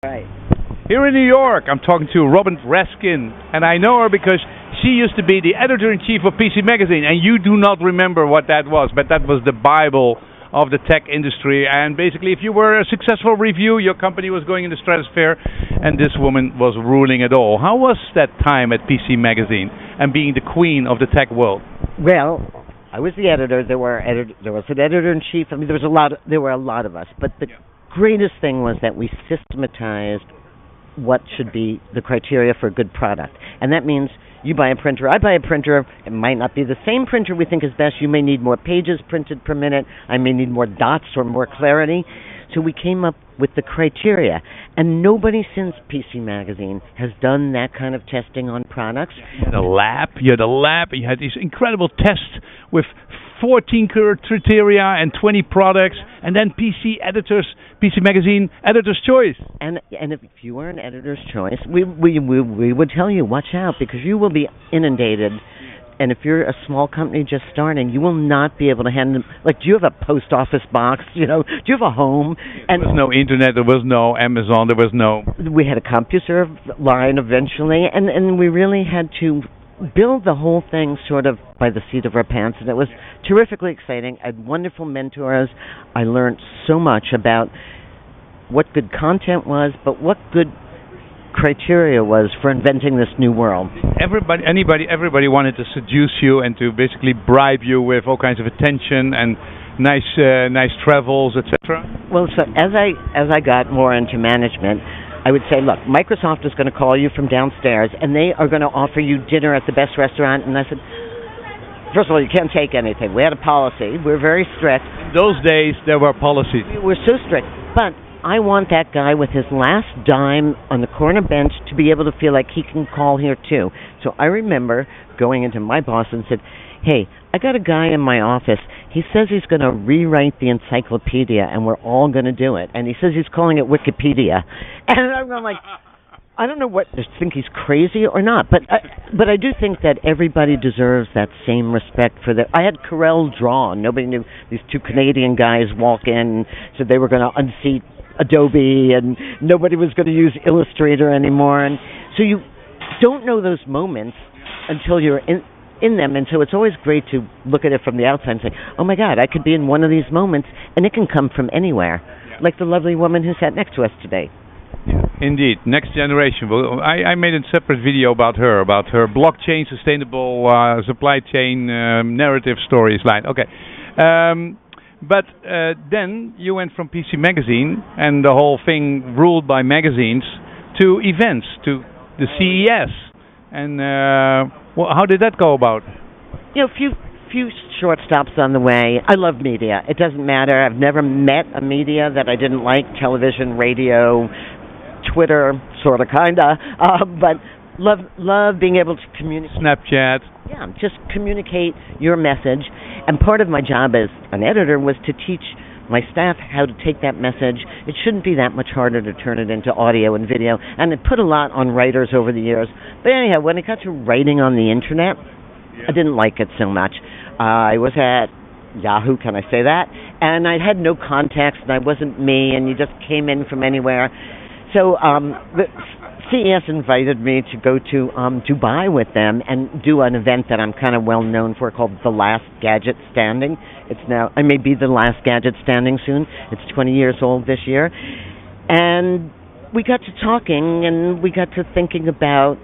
Right. Here in New York, I'm talking to Robin Raskin, and I know her because she used to be the editor-in-chief of PC Magazine, and you do not remember what that was, but that was the Bible of the tech industry, and basically if you were a successful review, your company was going in the stratosphere, and this woman was ruling it all. How was that time at PC Magazine and being the queen of the tech world? Well, I was the editor. There was an editor-in-chief. I mean, there were a lot of us, but the greatest thing was that we systematized what should be the criteria for a good product. And that means you buy a printer, I buy a printer. It might not be the same printer we think is best. You may need more pages printed per minute. I may need more dots or more clarity. So we came up with the criteria. And nobody since PC Magazine has done that kind of testing on products. You had a lab. You had these incredible tests with 14 criteria and 20 products, and then PC Magazine Editor's Choice. And if you are an Editor's Choice, we would tell you, watch out, because you will be inundated. And if you're a small company just starting, you will not be able to handle, like, do you have a post office box? Do you have a home? There was no internet, there was no Amazon, there was no... We had a CompuServe line eventually, and we really had to build the whole thing sort of by the seat of our pants, and it was terrifically exciting. I had wonderful mentors. I learned so much about what good content was, but what good criteria was for inventing this new world. Everybody wanted to seduce you and to basically bribe you with all kinds of attention and nice travels, etc. Well, so as I got more into management, I would say, look, Microsoft is going to call you from downstairs, and they are going to offer you dinner at the best restaurant. And I said, first of all, you can't take anything. We had a policy. We were very strict. In those days, there were policies. We were so strict. But I want that guy with his last dime on the corner bench to be able to feel like he can call here, too. So I remember going into my boss and said, hey, I got a guy in my office. He says he's going to rewrite the encyclopedia, and we're all going to do it. And he says he's calling it Wikipedia. And I'm going like, I don't know what to think, he's crazy or not. But I do think that everybody deserves that same respect for their... I had Corel Draw. Nobody knew. These two Canadian guys walk in, said they were going to unseat Adobe, and nobody was going to use Illustrator anymore. And so you don't know those moments until you're in them, and so it's always great to look at it from the outside and say, oh my God, I could be in one of these moments, and it can come from anywhere, like the lovely woman who sat next to us today. Yeah, indeed, next generation. Well, I made a separate video about her blockchain, sustainable supply chain narrative stories line. Okay. But then you went from PC Magazine and the whole thing ruled by magazines to events, to the CES. And how did that go about? A few short stops on the way. I love media. It doesn't matter. I've never met a media that I didn't like. Television, radio, Twitter, sort of, kind of. But love being able to communicate. Snapchat. Yeah, just communicate your message. And part of my job as an editor was to teach my staff how to take that message. It shouldn't be that much harder to turn it into audio and video. And it put a lot on writers over the years. But anyhow, when it got to writing on the internet, I didn't like it so much. I was at Yahoo, can I say that? And I had no context, and I wasn't me, and you just came in from anywhere. So the CES invited me to go to Dubai with them and do an event that I'm kind of well known for called The Last Gadget Standing. I may be the last gadget standing soon. It's 20 years old this year. And we got to talking, and we got to thinking about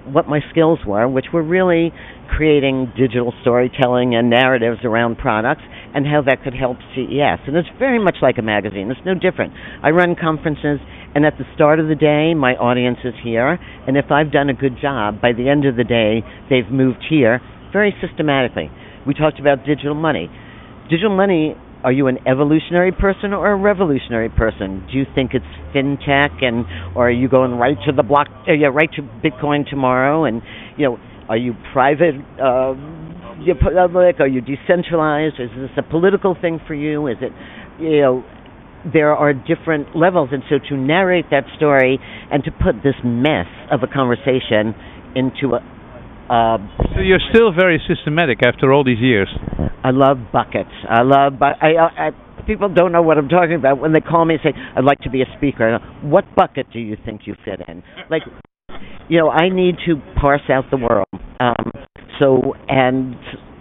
what my skills were, which were really creating digital storytelling and narratives around products, and how that could help CES. And it's very much like a magazine. It's no different. I run conferences, and at the start of the day, my audience is here, and if I've done a good job, by the end of the day, they've moved here very systematically. We talked about digital money. Digital money, are you an evolutionary person or a revolutionary person? Do you think it's fintech, or are you going right to the right to Bitcoin tomorrow? And are you private? You public? Are you decentralized? Is this a political thing for you? Is it, there are different levels, and so to narrate that story and to put this mess of a conversation into So you're still very systematic after all these years. I love buckets. people don't know what I'm talking about when they call me and say, I'd like to be a speaker. What bucket do you think you fit in? Like, I need to parse out the world.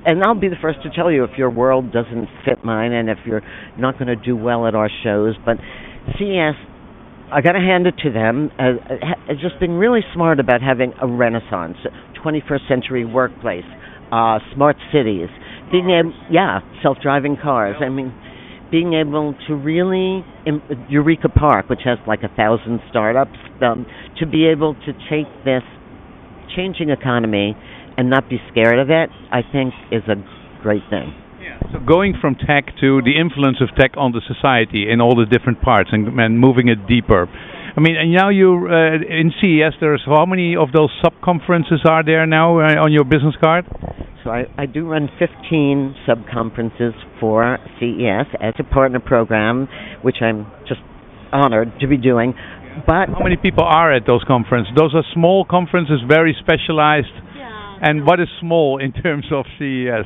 And I'll be the first to tell you if your world doesn't fit mine and if you're not going to do well at our shows. But CES, I got to hand it to them, has just been really smart about having a renaissance, 21st century workplace, smart cities, self-driving cars. I mean, being able to really, Eureka Park, which has like 1,000 startups, to be able to take this changing economy and not be scared of it, I think is a great thing. Yeah. So going from tech to the influence of tech on the society in all the different parts and moving it deeper. I mean, and now you in CES, there's how many of those sub-conferences are there now on your business card? So I do run 15 sub-conferences for CES as a partner program, which I'm just honored to be doing. But how many people are at those conferences? Those are small conferences, very specialized. And what is small in terms of CES?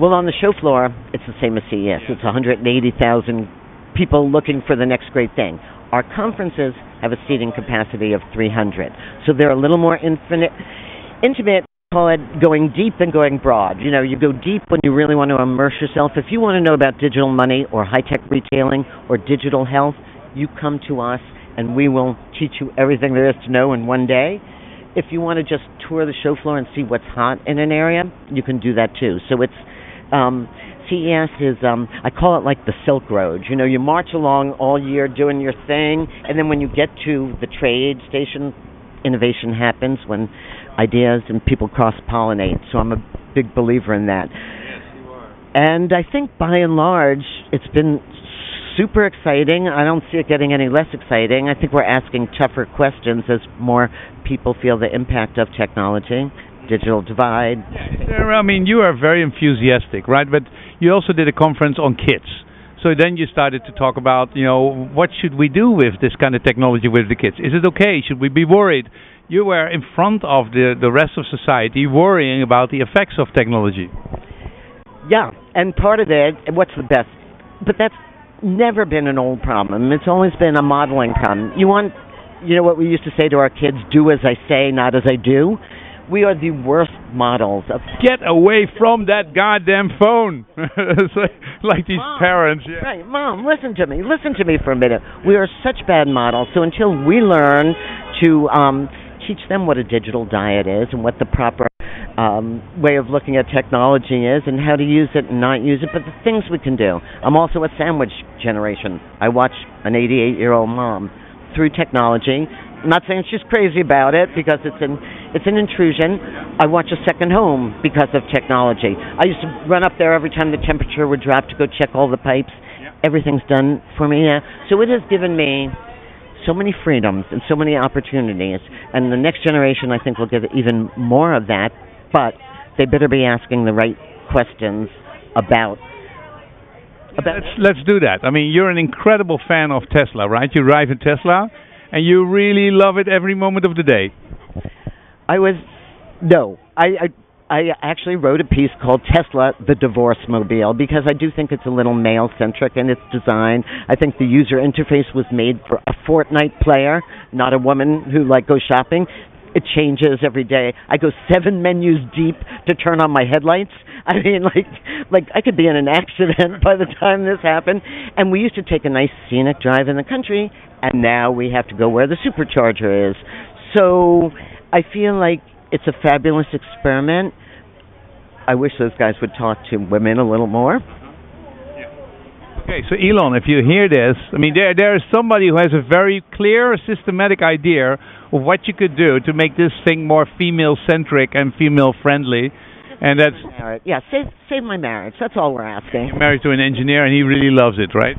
Well, on the show floor, it's the same as CES. It's 180,000 people looking for the next great thing. Our conferences have a seating capacity of 300. So they're a little more intimate. Call it going deep and going broad. You go deep when you really want to immerse yourself. If you want to know about digital money or high-tech retailing or digital health, you come to us and we will teach you everything there is to know in one day. If you want to just tour the show floor and see what's hot in an area, you can do that too. So it's CES is I call it like the Silk Road. You march along all year doing your thing, and then when you get to the trade station, innovation happens when ideas and people cross-pollinate. So I'm a big believer in that. Yes, you are. And I think by and large, it's been super exciting. I don't see it getting any less exciting. I think we're asking tougher questions as more people feel the impact of technology, digital divide. I mean, you are very enthusiastic, right? But you also did a conference on kids. So then you started to talk about, what should we do with this kind of technology with the kids? Is it okay? Should we be worried? You were in front of the rest of society worrying about the effects of technology. Yeah, and part of it, what's the best? But that's never been an old problem. It's always been a modeling problem. What we used to say to our kids, do as I say, not as I do. We are the worst models of... Get away from that goddamn phone. like these Mom, parents. Yeah. Right, Mom, listen to me for a minute. We are such bad models, so until we learn to teach them what a digital diet is and what the proper way of looking at technology is and how to use it and not use it, but the things we can do. I'm also a sandwich generation. I watch an 88-year-old mom through technology. I'm not saying she's crazy about it because it's an intrusion. I watch a second home because of technology. I used to run up there every time the temperature would drop to go check all the pipes. Yeah. Everything's done for me. Yeah. So it has given me so many freedoms and so many opportunities. And the next generation, I think, will get even more of that. But they better be asking the right questions about. Let's do that. I mean, you're an incredible fan of Tesla, right? You drive a Tesla, and you really love it every moment of the day. I actually wrote a piece called Tesla, the Divorce Mobile, because I do think it's a little male-centric in its design. I think the user interface was made for a Fortnite player, not a woman who goes shopping. It changes every day. I go 7 menus deep to turn on my headlights. I mean, I could be in an accident by the time this happened. And we used to take a nice scenic drive in the country, and now we have to go where the supercharger is. So I feel like it's a fabulous experiment. I wish those guys would talk to women a little more. Okay, so Elon, if you hear this, I mean, there is somebody who has a very clear, systematic idea of what you could do to make this thing more female-centric and female-friendly. And that's... Save my marriage. That's all we're asking. You're married to an engineer, and he really loves it, right?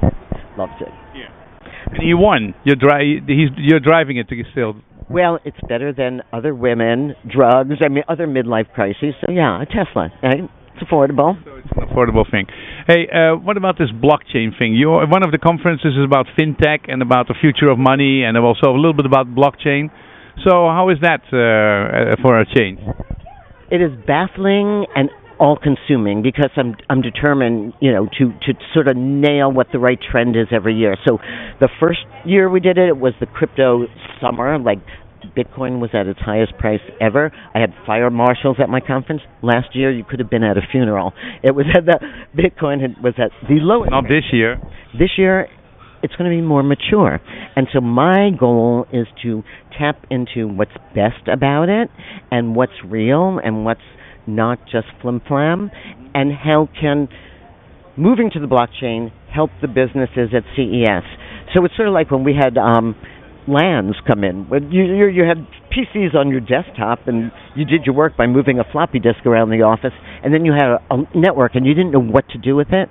Loves it. Yeah. And he won. You're driving it still. Well, it's better than other women, drugs, other midlife crises. So, yeah, a Tesla, right? It's affordable. So it's an affordable thing. Hey, what about this blockchain thing? One of the conferences is about fintech and about the future of money and also a little bit about blockchain. So how is that for a change? It is baffling and all-consuming because I'm determined, to sort of nail what the right trend is every year. So the first year we did it, it was the crypto summer, like Bitcoin was at its highest price ever. I had fire marshals at my conference. Last year, you could have been at a funeral. It was at Bitcoin was at the lowest. Not this year. This year, it's going to be more mature. And so my goal is to tap into what's best about it and what's real and what's not just flim-flam, and how can moving to the blockchain help the businesses at CES. So it's sort of like when we had LANs come in. You had PCs on your desktop, and you did your work by moving a floppy disk around the office, and then you had a network, and you didn't know what to do with it.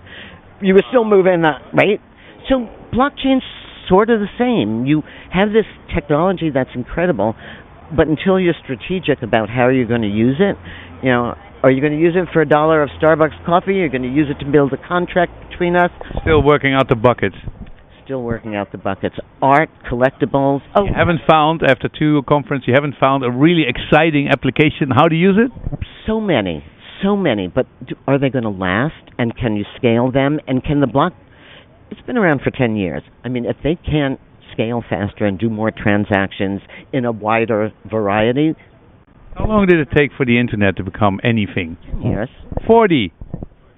You were still moving, right? So blockchain's sort of the same. You have this technology that's incredible, but until you're strategic about how you're going to use it, are you going to use it for $1 of Starbucks coffee? Are you going to use it to build a contract between us? Still working out the buckets. Still working out the buckets. Art, collectibles. Oh, you haven't found, after 2 conferences, you haven't found a really exciting application how to use it? So many. But are they going to last? And can you scale them? And can the It's been around for 10 years. I mean, if they can't scale faster and do more transactions in a wider variety. How long did it take for the internet to become anything? 10 years. 40.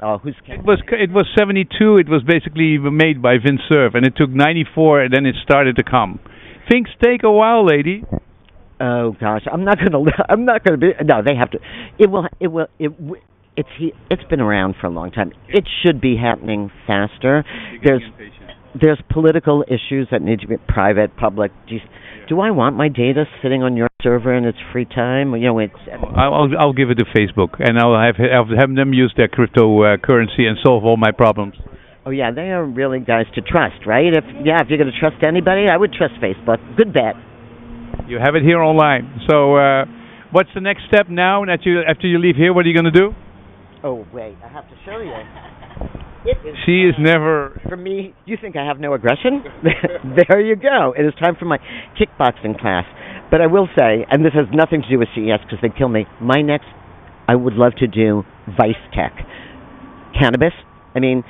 Oh, It was 72. It was basically made by Vince Cerf, and it took 94, and then it started to come. Things take a while, lady. Oh gosh, I'm not gonna be. No, they have to. It's been around for a long time. It should be happening faster. There's political issues that need to be private, public. Do I want my data sitting on your server in its free time? I'll give it to Facebook, and I'll have them use their cryptocurrency and solve all my problems. Oh yeah, they are really guys to trust, right? If you're going to trust anybody, I would trust Facebook. Good bet. You have it here online. So, what's the next step now? After you leave here, what are you going to do? Oh wait, I have to show you. She is never... For me, you think I have no aggression? There you go. It is time for my kickboxing class. But I will say, and this has nothing to do with CES because they'd kill me, I would love to do Vice Tech. Cannabis. I mean,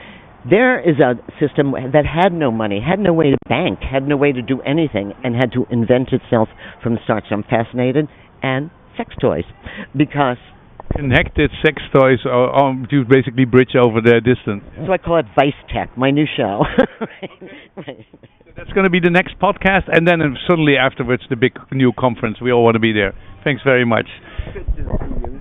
there is a system that had no money, had no way to bank, had no way to do anything, and had to invent itself from the start. So I'm fascinated. And sex toys. Because... Connected sex toys to basically bridge over the distance. So I call it Vice Tech, my new show. Right. That's going to be the next podcast, and then suddenly afterwards the big new conference. We all want to be there. Thanks very much. Good to see you.